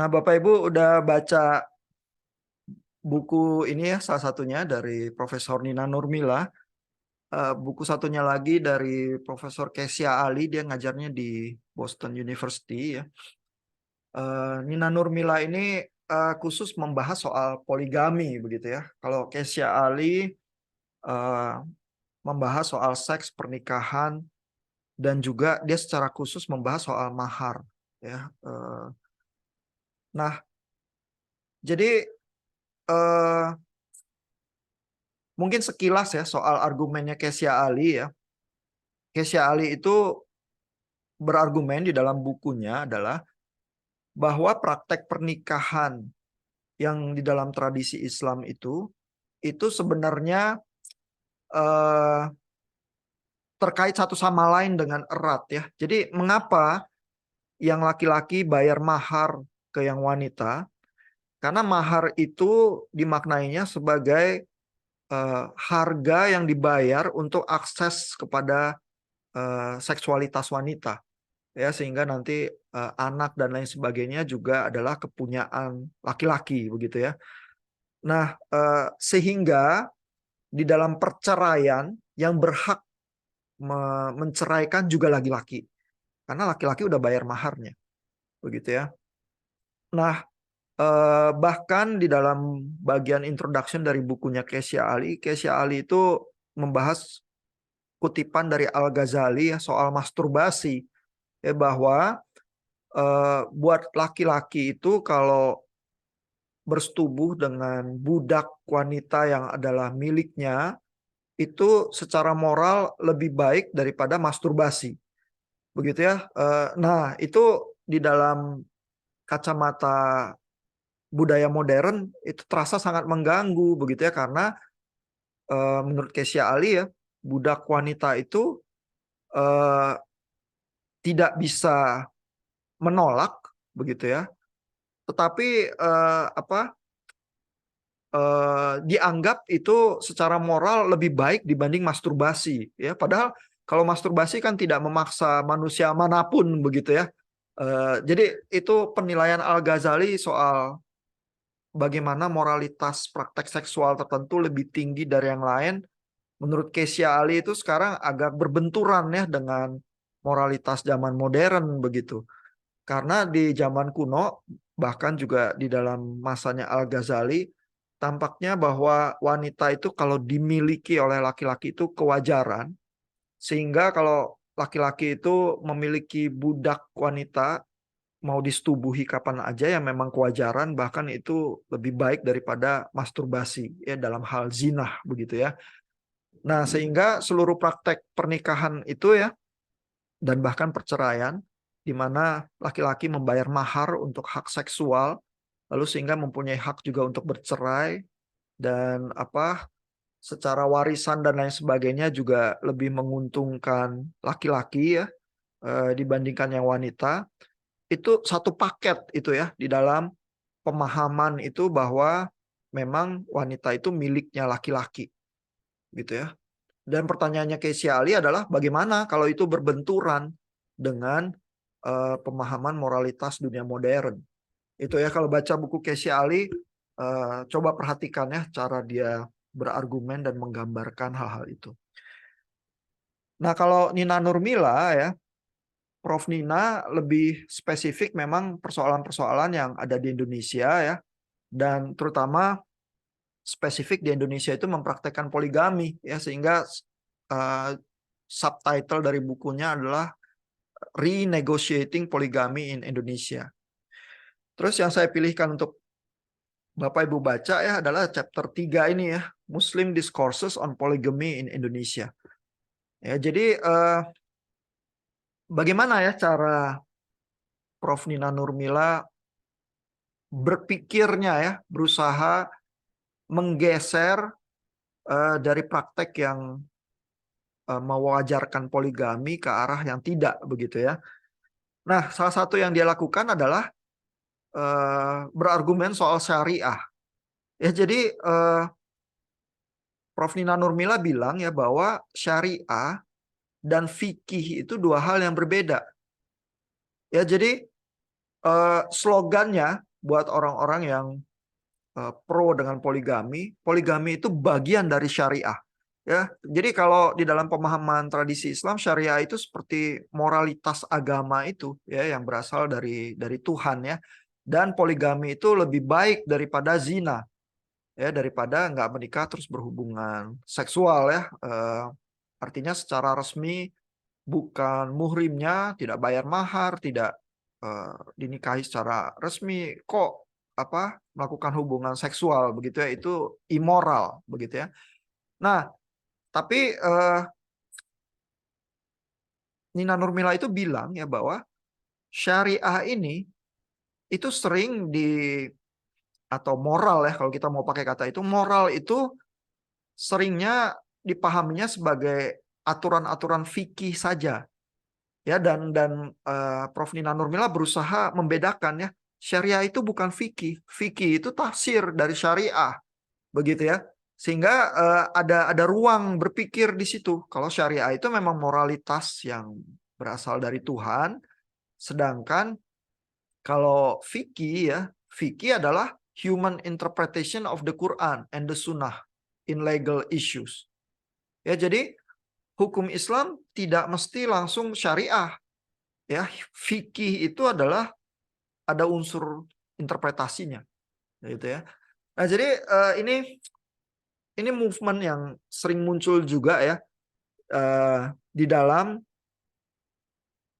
Nah, Bapak Ibu udah baca buku ini ya, salah satunya dari Profesor Nina Nurmila. Buku satunya lagi dari Profesor Kesia Ali, dia ngajarnya di Boston University ya. Nina Nurmila ini khusus membahas soal poligami begitu ya. Kalau Kesia Ali eh, membahas soal seks, pernikahan, dan juga dia secara khusus membahas soal mahar ya. Nah, jadi eh, mungkin sekilas ya soal argumennya Kesia Ali ya. Kesia Ali itu berargumen di dalam bukunya adalah bahwa praktek pernikahan yang di dalam tradisi Islam itu sebenarnya eh, terkait satu sama lain dengan erat ya. Jadi mengapa yang laki-laki bayar mahar ke yang wanita? Karena mahar itu dimaknainya sebagai harga yang dibayar untuk akses kepada seksualitas wanita. Ya, sehingga nanti anak dan lain sebagainya juga adalah kepunyaan laki-laki begitu ya. Nah, sehingga di dalam perceraian yang berhak menceraikan juga laki-laki, karena laki-laki udah bayar maharnya begitu ya. Nah, bahkan di dalam bagian introduction dari bukunya Kesia Ali itu membahas kutipan dari Al-Ghazali ya soal masturbasi ya, bahwa buat laki-laki itu kalau bersetubuh dengan budak wanita yang adalah miliknya itu secara moral lebih baik daripada masturbasi. Begitu ya. Nah, itu di dalam kacamata budaya modern itu terasa sangat mengganggu begitu ya, karena menurut Kesia Ali ya, budak wanita itu eh, tidak bisa menolak begitu ya. Tetapi dianggap itu secara moral lebih baik dibanding masturbasi ya, padahal kalau masturbasi kan tidak memaksa manusia manapun begitu ya. Jadi itu penilaian Al-Ghazali soal bagaimana moralitas praktek seksual tertentu lebih tinggi dari yang lain. Menurut Kesia Ali itu sekarang agak berbenturan ya dengan moralitas zaman modern begitu. Karena di zaman kuno, bahkan juga di dalam masanya Al-Ghazali, tampaknya bahwa wanita itu kalau dimiliki oleh laki-laki itu kewajaran. Sehingga kalau laki-laki itu memiliki budak wanita, mau disetubuhi kapan aja yang memang kewajaran, bahkan itu lebih baik daripada masturbasi ya dalam hal zina begitu ya. Nah, sehingga seluruh praktek pernikahan itu ya, dan bahkan perceraian, di mana laki-laki membayar mahar untuk hak seksual, lalu sehingga mempunyai hak juga untuk bercerai, dan secara warisan dan lain sebagainya juga lebih menguntungkan laki-laki ya dibandingkan yang wanita. Itu satu paket itu ya di dalam pemahaman itu, bahwa memang wanita itu miliknya laki-laki gitu ya. Dan pertanyaannya Kesia Ali adalah bagaimana kalau itu berbenturan dengan pemahaman moralitas dunia modern. Itu ya, kalau baca buku Kesia Ali, coba perhatikan ya cara dia berargumen dan menggambarkan hal-hal itu. Nah, kalau Nina Nurmila ya, Prof. Nina lebih spesifik memang persoalan-persoalan yang ada di Indonesia ya, dan terutama spesifik di Indonesia itu mempraktekkan poligami ya, sehingga uh, subtitle dari bukunya adalah Renegotiating Polygamy in Indonesia. Terus yang saya pilihkan untuk Bapak Ibu baca ya adalah chapter 3 ini ya, Muslim Discourses on Polygamy in Indonesia. Ya, jadi bagaimana ya cara Prof. Nina Nurmila berpikirnya ya, berusaha menggeser dari praktek yang mewajarkan poligami ke arah yang tidak begitu ya. Nah, salah satu yang dia lakukan adalah berargumen soal syariah. Ya, jadi Prof. Nina Nurmila bilang ya bahwa syariah dan fikih itu dua hal yang berbeda. Ya, jadi slogannya buat orang-orang yang pro dengan poligami, poligami itu bagian dari syariah. Ya, jadi kalau di dalam pemahaman tradisi Islam, syariah itu seperti moralitas agama itu, ya, yang berasal dari Tuhan, ya. Dan poligami itu lebih baik daripada zina, ya, daripada nggak menikah terus berhubungan seksual, ya. Artinya secara resmi bukan muhrimnya, tidak bayar mahar, tidak dinikahi secara resmi, kok melakukan hubungan seksual begitu ya, itu immoral begitu ya. Nah, tapi Nina Nurmila itu bilang ya bahwa syariah ini itu sering atau moral ya, kalau kita mau pakai kata itu, moral itu seringnya dipahaminya sebagai aturan-aturan fikih saja. Ya, dan Prof Nina Nurmila berusaha membedakan ya, syariah itu bukan fikih. Fikih itu tafsir dari syariah, begitu ya. Sehingga ada ruang berpikir di situ. Kalau syariah itu memang moralitas yang berasal dari Tuhan, sedangkan kalau fikih ya, fikih adalah human interpretation of the Quran and the Sunnah in legal issues. Ya, jadi hukum Islam tidak mesti langsung syariah. Ya, fikih itu adalah ada unsur interpretasinya, gitu ya. Nah, jadi ini movement yang sering muncul juga ya di dalam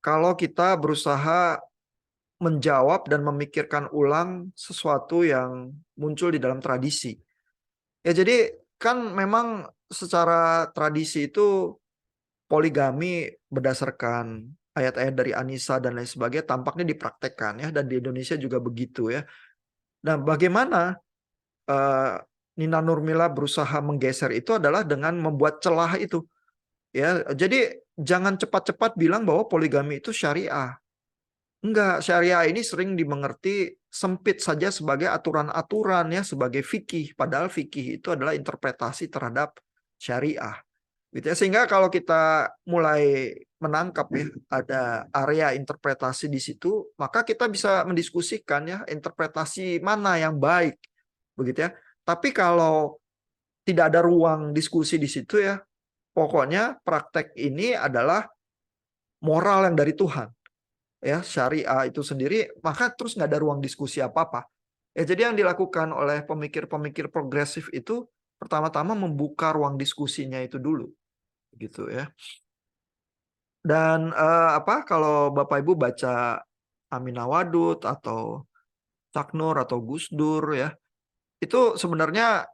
kalau kita berusaha menjawab dan memikirkan ulang sesuatu yang muncul di dalam tradisi. Ya, jadi kan memang secara tradisi itu poligami berdasarkan ayat-ayat dari Anisa dan lain sebagainya tampaknya dipraktekkan ya, dan di Indonesia juga begitu ya. Nah, bagaimana Nina Nurmila berusaha menggeser itu adalah dengan membuat celah itu. Ya, jadi jangan cepat-cepat bilang bahwa poligami itu syariah. Enggak, syariah ini sering dimengerti sempit saja sebagai aturan-aturan ya, sebagai fikih. Padahal fikih itu adalah interpretasi terhadap syariah. Gitu ya. Sehingga kalau kita mulai menangkap ya, ada area interpretasi di situ, maka kita bisa mendiskusikan ya, interpretasi mana yang baik. Begitu ya. Tapi kalau tidak ada ruang diskusi di situ ya, pokoknya praktek ini adalah moral yang dari Tuhan. Ya, syariah itu sendiri, maka terus nggak ada ruang diskusi apa-apa. Ya, jadi yang dilakukan oleh pemikir-pemikir progresif itu pertama-tama membuka ruang diskusinya itu dulu, gitu ya. Dan kalau Bapak Ibu baca Aminah Wadud atau Cak Nur atau Gus Dur ya, itu sebenarnya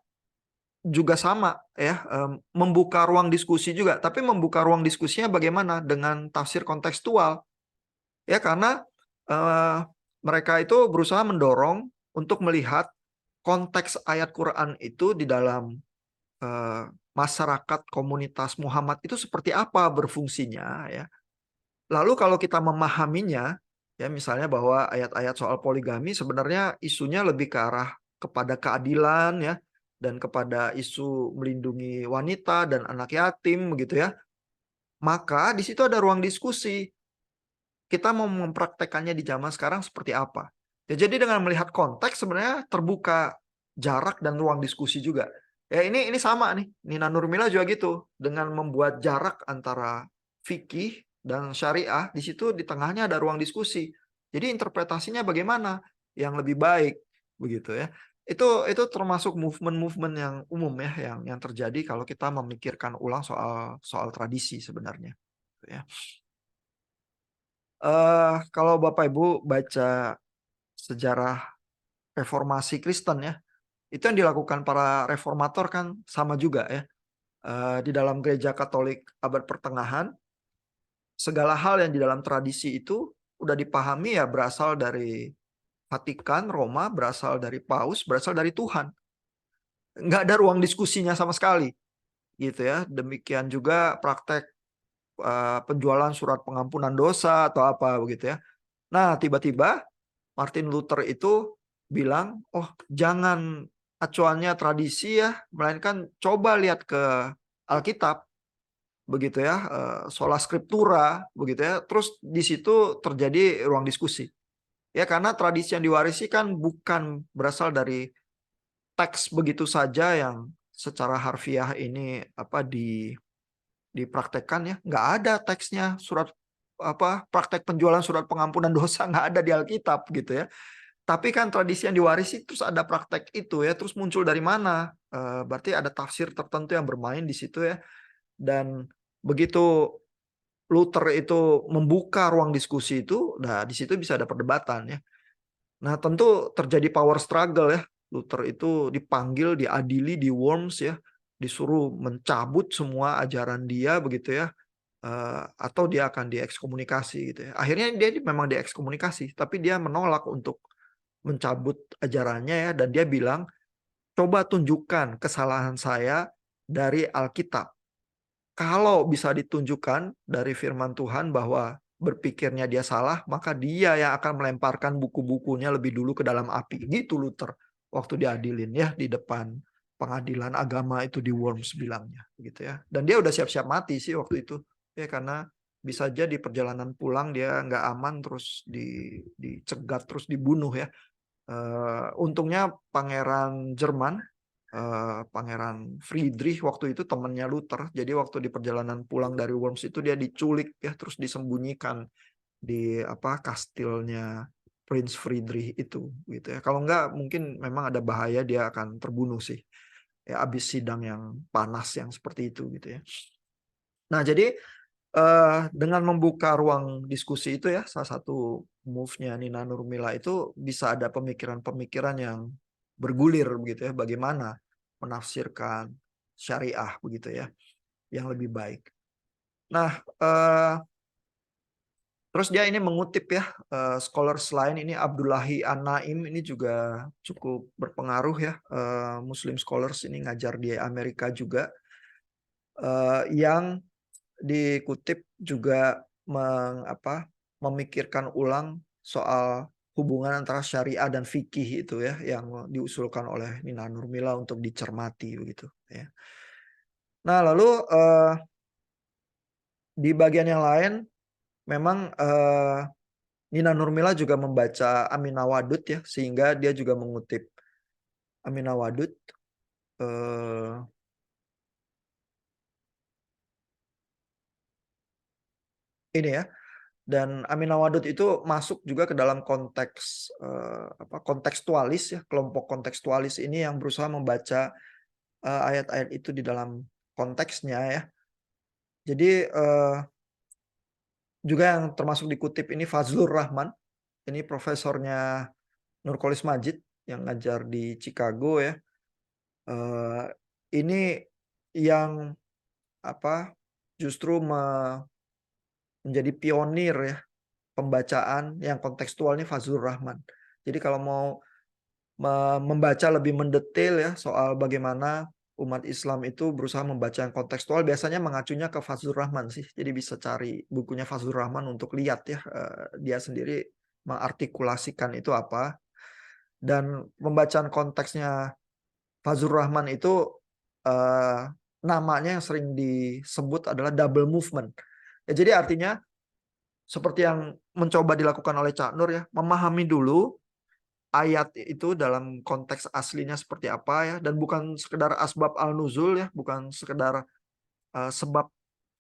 juga sama ya, membuka ruang diskusi juga, tapi membuka ruang diskusinya bagaimana dengan tafsir kontekstual. Ya, karena mereka itu berusaha mendorong untuk melihat konteks ayat Quran itu di dalam masyarakat komunitas Muhammad itu seperti apa berfungsinya ya. Lalu kalau kita memahaminya ya, misalnya bahwa ayat-ayat soal poligami sebenarnya isunya lebih ke arah kepada keadilan ya, dan kepada isu melindungi wanita dan anak yatim begitu ya. Maka di situ ada ruang diskusi. Kita mau mempraktekannya di zaman sekarang seperti apa. Ya, jadi dengan melihat konteks sebenarnya terbuka jarak dan ruang diskusi juga. Ya, ini sama nih. Nina Nurmila juga gitu, dengan membuat jarak antara fikih dan syariah, di situ di tengahnya ada ruang diskusi. Jadi interpretasinya bagaimana yang lebih baik begitu ya. Itu termasuk movement-movement yang umum ya, yang terjadi kalau kita memikirkan ulang soal tradisi sebenarnya. Ya. Kalau Bapak Ibu baca sejarah reformasi Kristen ya, itu yang dilakukan para reformator kan sama juga ya. Di dalam gereja Katolik abad pertengahan, segala hal yang di dalam tradisi itu udah dipahami ya, berasal dari Vatikan, Roma, berasal dari Paus, berasal dari Tuhan. Nggak ada ruang diskusinya sama sekali, gitu ya. Demikian juga praktek penjualan surat pengampunan dosa atau apa begitu ya. Nah, tiba-tiba Martin Luther itu bilang, oh jangan acuannya tradisi ya, melainkan coba lihat ke Alkitab, begitu ya, sola scriptura, begitu ya. Terus di situ terjadi ruang diskusi. Ya, karena tradisi yang diwarisi kan bukan berasal dari teks begitu saja yang secara harfiah ini dipraktekkan ya. Nggak ada teksnya surat praktek penjualan surat pengampunan dosa, nggak ada di Alkitab gitu ya. Tapi kan tradisi yang diwarisi terus ada praktek itu ya, terus muncul dari mana? Berarti ada tafsir tertentu yang bermain di situ ya. Dan begitu Luther itu membuka ruang diskusi itu, nah di situ bisa ada perdebatan ya. Nah, tentu terjadi power struggle ya. Luther itu dipanggil, diadili di Worms ya, disuruh mencabut semua ajaran dia begitu ya, atau dia akan diekskomunikasi gitu ya. Akhirnya dia memang diekskomunikasi, tapi dia menolak untuk mencabut ajarannya ya, dan dia bilang, coba tunjukkan kesalahan saya dari Alkitab. Kalau bisa ditunjukkan dari firman Tuhan bahwa berpikirnya dia salah, maka dia yang akan melemparkan buku-bukunya lebih dulu ke dalam api. Gitu Luther waktu diadilin ya di depan pengadilan agama itu di Worms bilangnya gitu ya. Dan dia udah siap-siap mati sih waktu itu ya, karena bisa aja di perjalanan pulang dia nggak aman terus dicegat terus dibunuh ya. Untungnya pangeran Jerman, Pangeran Friedrich waktu itu temannya Luther. Jadi waktu di perjalanan pulang dari Worms itu dia diculik ya, terus disembunyikan di kastilnya Prince Friedrich itu gitu ya. Kalau enggak mungkin memang ada bahaya dia akan terbunuh sih. Ya habis sidang yang panas yang seperti itu gitu ya. Nah, jadi dengan membuka ruang diskusi itu ya, salah satu move-nya Nina Nurmila itu bisa ada pemikiran-pemikiran yang bergulir begitu ya, bagaimana menafsirkan syariah begitu ya, yang lebih baik. Nah, terus dia ini mengutip ya, scholars lain ini Abdullahi An-Naim ini juga cukup berpengaruh ya, Muslim scholars ini ngajar di Amerika juga, yang dikutip juga memikirkan ulang soal hubungan antara syariah dan fikih itu ya, yang diusulkan oleh Nina Nurmila untuk dicermati begitu ya. Nah, lalu di bagian yang lain memang Nina Nurmila juga membaca Aminah Wadud ya, sehingga dia juga mengutip Aminah Wadud ini ya. Dan Aminah Wadud itu masuk juga ke dalam konteks kontekstualis ya, kelompok kontekstualis ini yang berusaha membaca ayat-ayat itu di dalam konteksnya ya. Jadi juga yang termasuk dikutip ini Fazlur Rahman, ini profesornya Nurkolis Majid yang ngajar di Chicago ya. Ini yang justru menjadi pionir ya pembacaan yang kontekstual ini Fazlur Rahman. Jadi kalau mau membaca lebih mendetail ya soal bagaimana umat Islam itu berusaha membaca yang kontekstual, biasanya mengacunya ke Fazlur Rahman sih. Jadi bisa cari bukunya Fazlur Rahman untuk lihat ya dia sendiri mengartikulasikan itu apa. Dan pembacaan konteksnya Fazlur Rahman itu namanya yang sering disebut adalah double movement. Ya, jadi artinya seperti yang mencoba dilakukan oleh Cak Nur ya, memahami dulu ayat itu dalam konteks aslinya seperti apa ya, dan bukan sekedar asbab al-nuzul ya, bukan sekedar sebab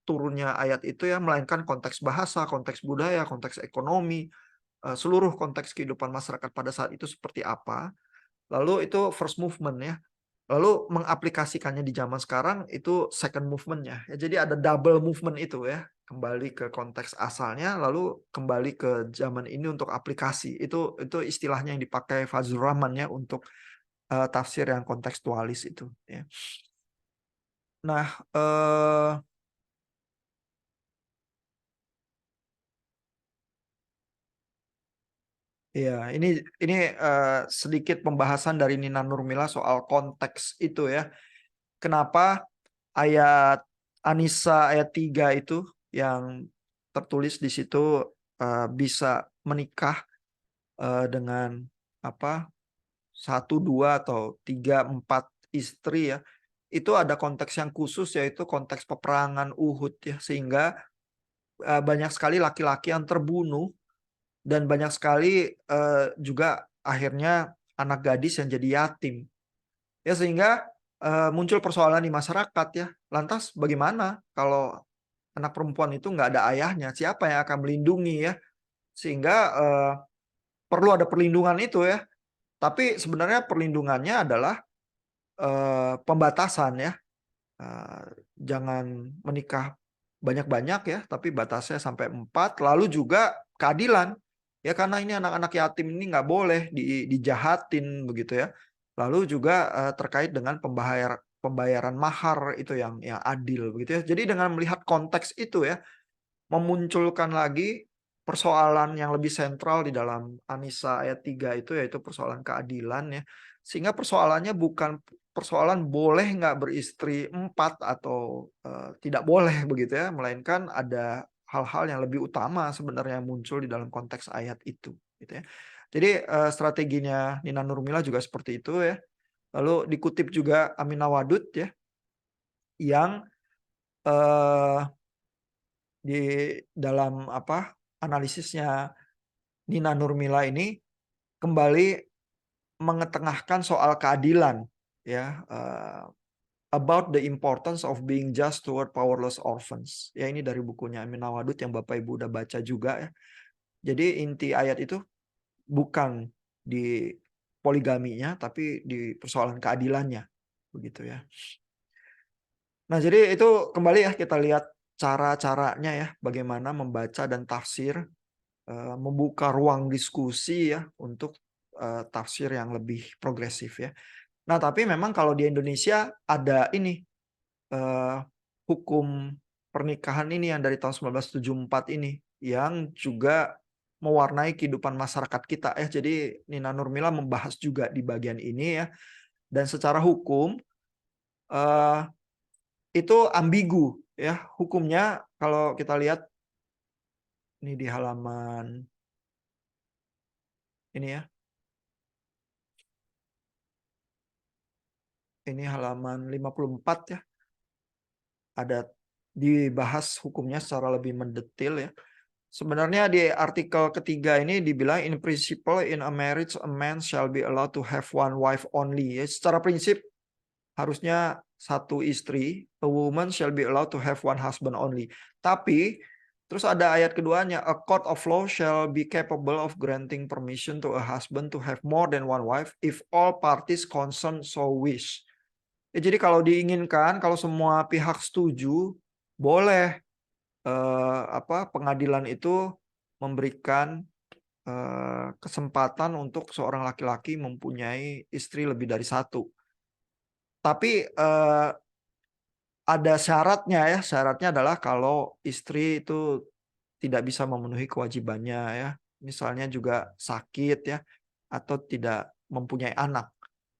turunnya ayat itu ya, melainkan konteks bahasa, konteks budaya, konteks ekonomi, seluruh konteks kehidupan masyarakat pada saat itu seperti apa. Lalu itu first movement ya. Lalu mengaplikasikannya di zaman sekarang itu second movement-nya. Ya, jadi ada double movement itu ya. Kembali ke konteks asalnya, lalu kembali ke zaman ini untuk aplikasi. Itu istilahnya yang dipakai Fazlur Rahman ya untuk tafsir yang kontekstualis itu. Ya. Nah, ya ini sedikit pembahasan dari Nina Nurmila soal konteks itu ya. Kenapa ayat An-Nisa ayat 3 itu yang tertulis di situ bisa menikah dengan satu, dua, atau tiga, empat istri ya. Itu ada konteks yang khusus yaitu konteks peperangan Uhud ya, sehingga banyak sekali laki-laki yang terbunuh Dan banyak sekali juga akhirnya anak gadis yang jadi yatim. Ya sehingga muncul persoalan di masyarakat ya. Lantas bagaimana kalau anak perempuan itu nggak ada ayahnya? Siapa yang akan melindungi ya? Sehingga perlu ada perlindungan itu ya. Tapi sebenarnya perlindungannya adalah pembatasan ya. Jangan menikah banyak-banyak ya, tapi batasnya sampai 4. Lalu juga keadilan. Ya karena ini anak-anak yatim ini nggak boleh dijahatin begitu ya. Lalu juga terkait dengan pembayaran mahar itu yang adil begitu ya. Jadi dengan melihat konteks itu ya, memunculkan lagi persoalan yang lebih sentral di dalam An-Nisa ayat 3 itu, yaitu persoalan keadilan ya. Sehingga persoalannya bukan persoalan boleh nggak beristri 4 atau tidak boleh begitu ya, melainkan ada hal-hal yang lebih utama sebenarnya muncul di dalam konteks ayat itu gitu ya. Jadi strateginya Nina Nurmila juga seperti itu ya. Lalu dikutip juga Aminah Wadud ya, yang di dalam analisisnya Nina Nurmila ini kembali mengetengahkan soal keadilan ya, about the importance of being just toward powerless orphans. Ya ini dari bukunya Aminah Wadud yang Bapak Ibu udah baca juga ya. Jadi inti ayat itu bukan di poligaminya tapi di persoalan keadilannya begitu ya. Nah, jadi itu kembali ya kita lihat cara-caranya ya bagaimana membaca dan tafsir, membuka ruang diskusi ya untuk tafsir yang lebih progresif ya. Nah, tapi memang kalau di Indonesia ada ini hukum pernikahan ini yang dari tahun 1974 ini yang juga mewarnai kehidupan masyarakat kita ya. Jadi Nina Nurmila membahas juga di bagian ini ya. Dan secara hukum itu ambigu ya hukumnya. Kalau kita lihat ini di halaman ini ya. Ini halaman 54 ya. Ada dibahas hukumnya secara lebih mendetail ya. Sebenarnya di artikel ketiga ini dibilang in principle in a marriage a man shall be allowed to have one wife only. Ya, secara prinsip harusnya satu istri, a woman shall be allowed to have one husband only. Tapi terus ada ayat keduanya, a court of law shall be capable of granting permission to a husband to have more than one wife if all parties concerned so wish. Ya, jadi kalau diinginkan, kalau semua pihak setuju, boleh pengadilan itu memberikan kesempatan untuk seorang laki-laki mempunyai istri lebih dari satu. Tapi ada syaratnya ya. Syaratnya adalah kalau istri itu tidak bisa memenuhi kewajibannya ya. Misalnya juga sakit ya, atau tidak mempunyai anak.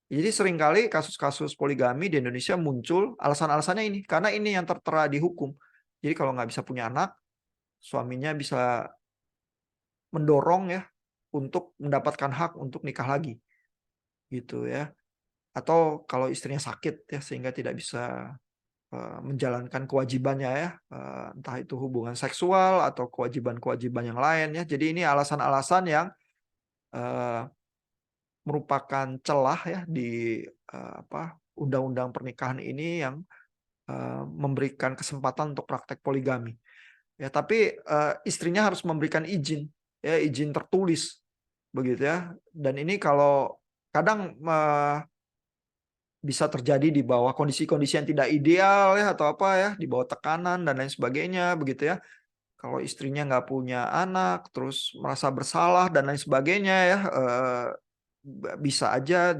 Jadi seringkali kasus-kasus poligami di Indonesia muncul alasan-alasannya ini. Karena ini yang tertera di hukum. Jadi kalau nggak bisa punya anak, suaminya bisa mendorong ya untuk mendapatkan hak untuk nikah lagi. Gitu ya. Atau kalau istrinya sakit ya sehingga tidak bisa menjalankan kewajibannya ya, entah itu hubungan seksual atau kewajiban-kewajiban yang lain ya. Jadi ini alasan-alasan yang merupakan celah ya di undang-undang pernikahan ini yang memberikan kesempatan untuk praktek poligami. Ya, tapi istrinya harus memberikan izin, ya izin tertulis, begitu ya. Dan ini kalau kadang bisa terjadi di bawah kondisi-kondisi yang tidak ideal ya atau apa ya, di bawah tekanan dan lain sebagainya, begitu ya. Kalau istrinya nggak punya anak, terus merasa bersalah dan lain sebagainya ya, bisa aja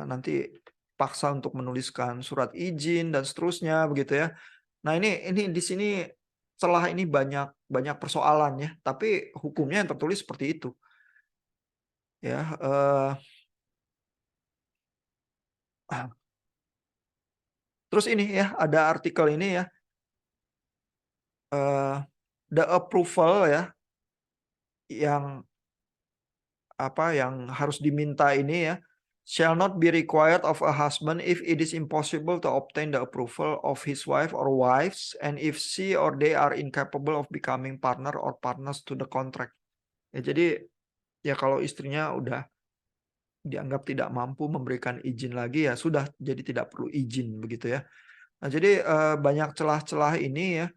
nanti paksa untuk menuliskan surat izin dan seterusnya begitu ya. Nah ini di sini celah ini banyak persoalan ya, tapi hukumnya yang tertulis seperti itu. Ya, terus ini ya ada artikel ini ya, the approval ya yang harus diminta ini ya, shall not be required of a husband if it is impossible to obtain the approval of his wife or wives and if she or they are incapable of becoming partner or partners to the contract. Ya jadi, ya kalau istrinya udah dianggap tidak mampu memberikan izin lagi, ya sudah, jadi tidak perlu izin begitu ya. Nah jadi, banyak celah-celah ini ya,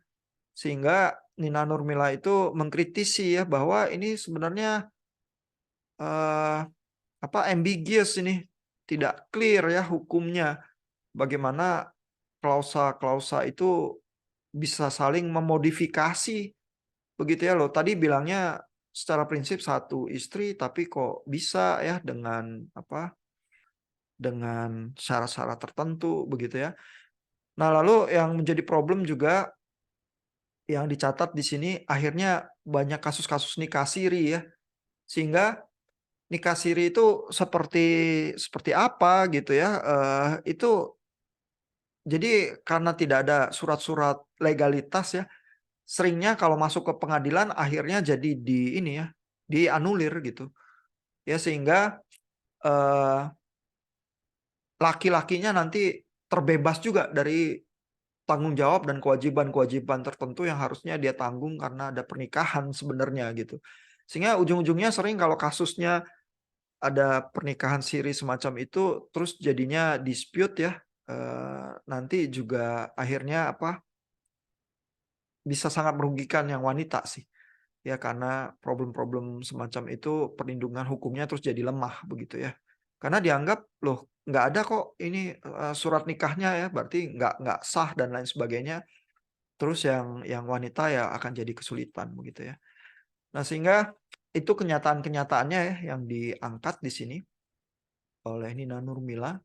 sehingga Nina Nurmila itu mengkritisi ya bahwa ini sebenarnya, eee, ambiguous ini, tidak clear ya hukumnya. Bagaimana klausa-klausa itu bisa saling memodifikasi begitu ya loh. Tadi bilangnya secara prinsip satu istri, tapi kok bisa ya dengan syarat-syarat tertentu begitu ya. Nah, lalu yang menjadi problem juga yang dicatat di sini akhirnya banyak kasus-kasus nikah siri ya. Sehingga nikah siri itu seperti seperti apa gitu ya, itu jadi karena tidak ada surat-surat legalitas ya, seringnya kalau masuk ke pengadilan akhirnya jadi di ini ya, dianulir gitu. Ya sehingga, eee, laki-lakinya nanti terbebas juga dari tanggung jawab dan kewajiban-kewajiban tertentu yang harusnya dia tanggung karena ada pernikahan sebenarnya gitu. Sehingga ujung-ujungnya sering kalau kasusnya ada pernikahan siri semacam itu, terus jadinya dispute ya, nanti juga akhirnya bisa sangat merugikan yang wanita sih. Ya karena problem-problem semacam itu perlindungan hukumnya terus jadi lemah begitu ya. Karena dianggap, "Loh nggak ada kok ini, surat nikahnya ya, berarti nggak sah," dan lain sebagainya. Terus yang wanita ya akan jadi kesulitan begitu ya. Nah sehingga itu kenyataan-kenyataannya ya yang diangkat di sini oleh Nina Nurmila.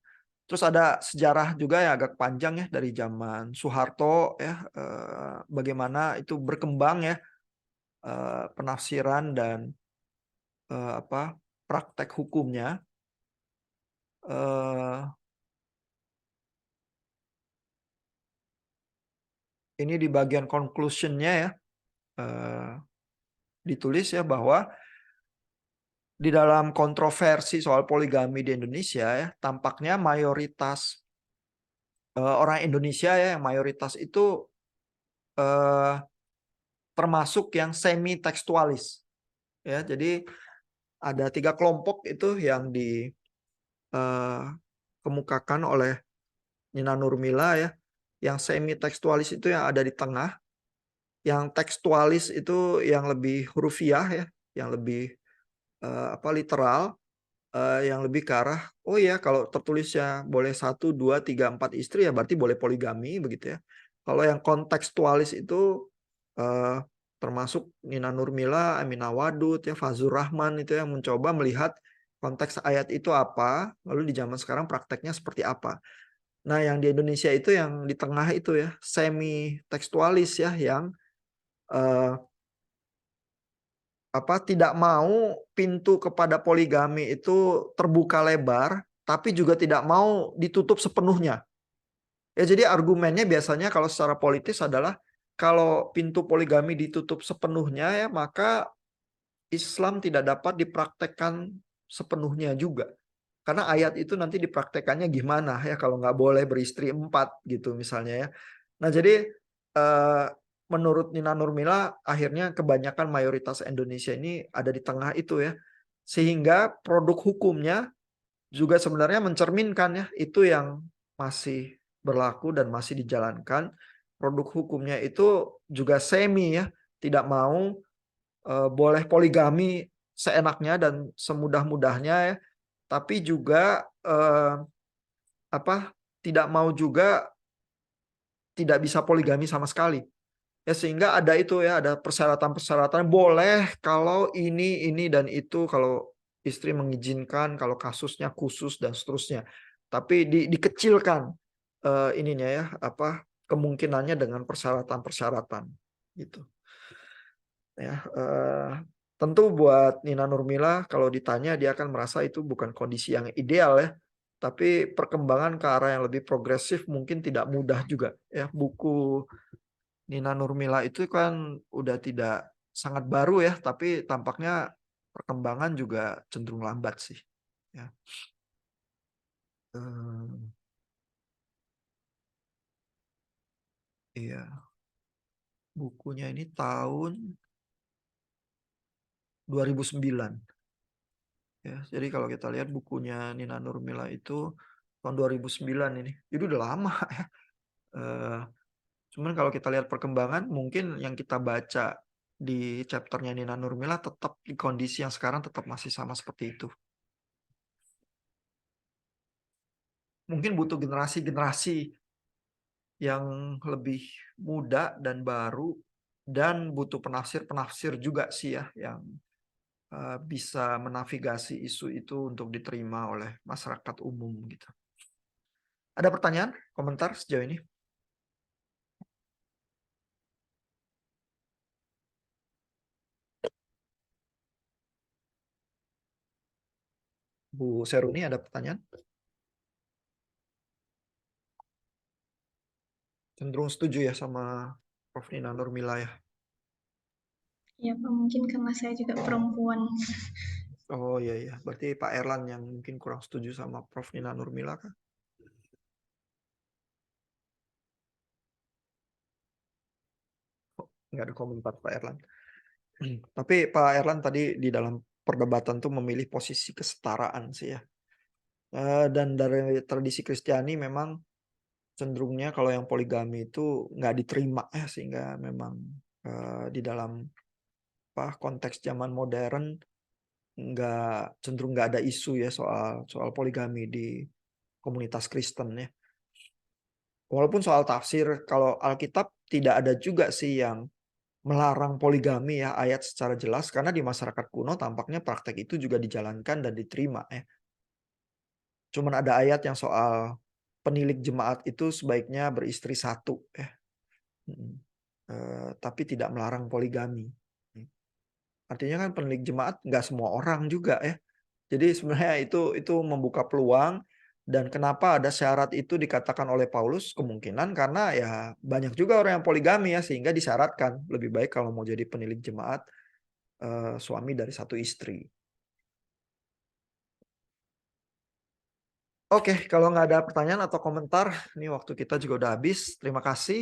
Terus ada sejarah juga yang agak panjang ya dari zaman Soeharto ya, bagaimana itu berkembang ya, penafsiran dan, praktek hukumnya. Eee, ini di bagian conclusion-nya ya, eee, ditulis ya bahwa di dalam kontroversi soal poligami di Indonesia ya, tampaknya mayoritas, orang Indonesia ya, yang mayoritas itu, eee, termasuk yang semi tekstualis ya. Jadi ada 3 kelompok itu yang kemukakan oleh Nina Nurmila ya, yang semi tekstualis itu yang ada di tengah, yang tekstualis itu yang lebih hurufiah ya, yang lebih, literal. Yang lebih ke arah, oh ya kalau tertulisnya boleh satu 2 3 4 istri ya berarti boleh poligami begitu ya. Kalau yang kontekstualis itu, eee, termasuk Nina Nurmila, Aminah Wadud ya, Fazlur Rahman itu yang mencoba melihat konteks ayat itu apa, lalu di zaman sekarang prakteknya seperti apa. Nah yang di Indonesia itu yang di tengah itu ya, semi tekstualis ya yang, eee tidak mau pintu kepada poligami itu terbuka lebar, tapi juga tidak mau ditutup sepenuhnya. Ya jadi argumennya biasanya kalau secara politis adalah, kalau pintu poligami ditutup sepenuhnya ya, maka Islam tidak dapat dipraktekkan sepenuhnya juga. Karena ayat itu nanti dipraktekannya gimana ya kalau nggak boleh beristri 4 gitu misalnya ya. Nah jadi, eee, menurut Nina Nurmila akhirnya kebanyakan mayoritas Indonesia ini ada di tengah itu ya. Sehingga produk hukumnya juga sebenarnya mencerminkan ya, itu yang masih berlaku dan masih dijalankan. Produk hukumnya itu juga semi ya, tidak mau, boleh poligami seenaknya dan semudah-mudahnya ya, tapi juga, tidak mau juga tidak bisa poligami sama sekali. Ya sehingga ada itu ya, ada persyaratan-persyaratan, boleh kalau ini, dan itu, kalau istri mengizinkan, kalau kasusnya khusus dan seterusnya. Tapi dikecilkan, ininya ya, kemungkinannya dengan persyaratan-persyaratan, gitu. Ya, tentu buat Nina Nurmila kalau ditanya dia akan merasa itu bukan kondisi yang ideal ya, tapi perkembangan ke arah yang lebih progresif mungkin tidak mudah juga ya. Buku Nina Nurmila itu kan udah tidak sangat baru ya, tapi tampaknya perkembangan juga cenderung lambat sih, ya. Eee, iya, bukunya ini tahun 2009. Ya, jadi kalau kita lihat bukunya Nina Nurmila itu tahun 2009 ini. Jadi udah lama ya. Cuman kalau kita lihat perkembangan, mungkin yang kita baca di chapternya Nina Nurmila tetap di kondisi yang sekarang tetap masih sama seperti itu. Mungkin butuh generasi-generasi yang lebih muda dan baru, dan butuh penafsir-penafsir juga sih ya, yang bisa menavigasi isu itu untuk diterima oleh masyarakat umum gitu. Ada pertanyaan, komentar sejauh ini? Bu Seruni ada pertanyaan? Cenderung setuju ya sama Prof. Nina Nurmila ya? Ya, Pak, mungkin karena saya juga perempuan. Oh iya iya, berarti Pak Erlan yang mungkin kurang setuju sama Prof. Nina Nurmila kan? Oh, nggak ada komentar Pak Erlan. Tapi Pak Erlan tadi di dalam perdebatan tuh memilih posisi kesetaraan sih ya. Dan dari tradisi Kristiani memang cenderungnya kalau yang poligami itu nggak diterima ya, sehingga memang di dalam konteks zaman modern cenderung nggak ada isu ya soal poligami di komunitas Kristen ya. Walaupun soal tafsir, kalau Alkitab tidak ada juga sih yang melarang poligami ya, ayat secara jelas, karena di masyarakat kuno tampaknya praktek itu juga dijalankan dan diterima ya. Cuman ada ayat yang soal penilik jemaat itu sebaiknya beristri satu ya. Tapi tidak melarang poligami. Artinya kan penilik jemaat nggak semua orang juga ya. Jadi sebenarnya itu membuka peluang, dan kenapa ada syarat itu dikatakan oleh Paulus, kemungkinan karena ya banyak juga orang yang poligami ya, sehingga disyaratkan lebih baik kalau mau jadi penilik jemaat suami dari satu istri. Oke, kalau nggak ada pertanyaan atau komentar, ini waktu kita juga udah habis. Terima kasih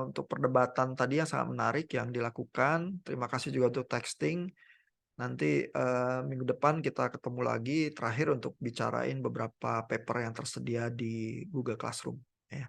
untuk perdebatan tadi yang sangat menarik yang dilakukan. Terima kasih juga untuk texting. Nanti minggu depan kita ketemu lagi terakhir untuk bicarain beberapa paper yang tersedia di Google Classroom. Ya.